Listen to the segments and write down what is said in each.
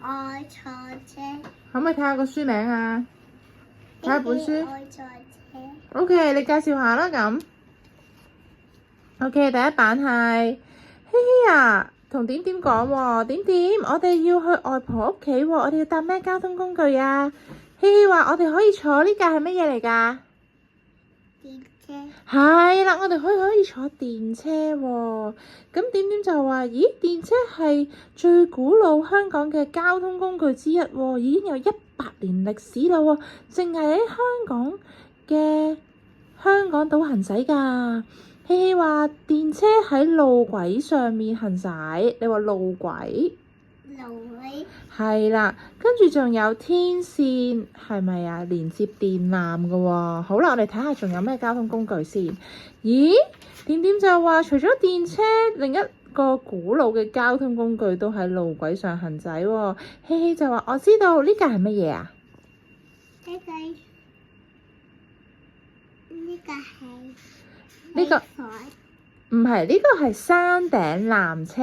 愛坐車。可唔可以睇下個書名啊？睇下本書。愛坐車。OK，你介紹下啦咁。OK，第一版係希希啊，同點點講喎，點點，我哋要去外婆屋企喎，我哋要搭咩交通工具啊？希希話我哋可以坐呢架係乜嘢嚟㗎？電車。係啦，我哋可以坐電車喎。咁點點就話：咦，電車係最古老香港嘅交通工具之一喎，已經有100年歷史啦喎，淨係喺香港島行駛㗎。希希話電車喺路軌上面行駛，你話路軌？路軌。係啦，跟住仲有天線，係咪啊？連接電纜㗎喎。好啦，我哋睇下仲有咩交通工具先。咦？點點就話除咗電車，另一個古老嘅交通工具都喺路軌上行駛喎。希希就話我知道呢架係乜嘢啊？呢個唔係，呢個係山頂纜車。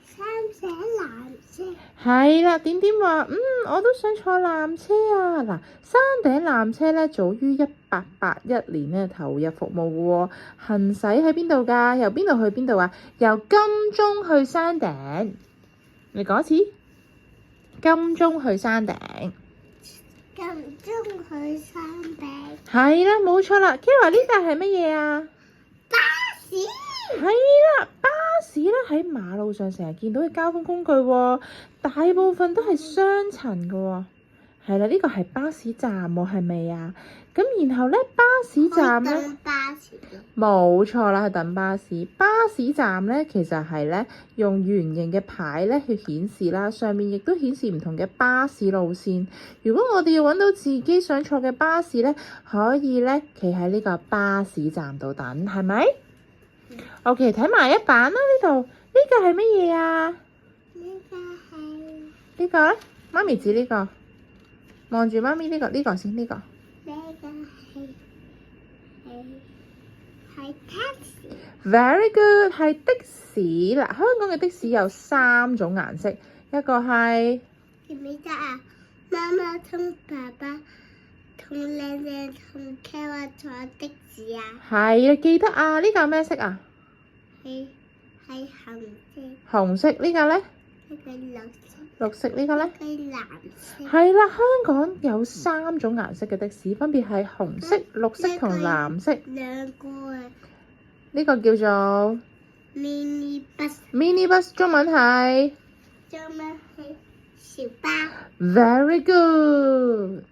山頂纜車。係啦，點點話我都想坐纜車啊！嗱，山頂纜車咧早於1881年咧投入服務嘅喎，行駛喺邊度㗎？由邊度去邊度啊？由金鐘去山頂。你講一次。金鐘去山頂。金鐘去山頂。係啦，冇錯啦。Kira 呢架係乜嘢啊？巴士。係啦，巴士咧喺馬路上成日見到嘅交通工具喎，大部分都係雙層嘅喎。係啦，呢個係巴士站喎，係咪啊？咁然後咧，巴士站咧，冇錯啦，係等巴士。巴士站咧，其實係咧用圓形嘅牌咧去顯示啦，上面亦都顯示唔同嘅巴士路線。如果我哋要揾到自己想坐嘅巴士咧，可以咧企喺呢個巴士站度等，係咪？OK， 睇埋一版啦，呢度呢個係乜嘢啊？呢個係呢個咧，媽咪指呢個，望住媽咪呢個先，呢個。呢個係 taxi。Very good， 係的士嗱。香港嘅的士有3種顏色，一個係記唔記得啊？媽媽同爸爸同靚靚同 Kara 坐的士啊？係啊，記得啊。呢個係咩色啊？係紅色。紅色呢個咧？呢個綠色。綠色呢個咧？係藍色。係啦，香港有3種顏色嘅的士，分別係紅色、綠色同藍色。兩個啊。呢個叫做 mini bus。mini bus 中文係？中文係小巴。Very good。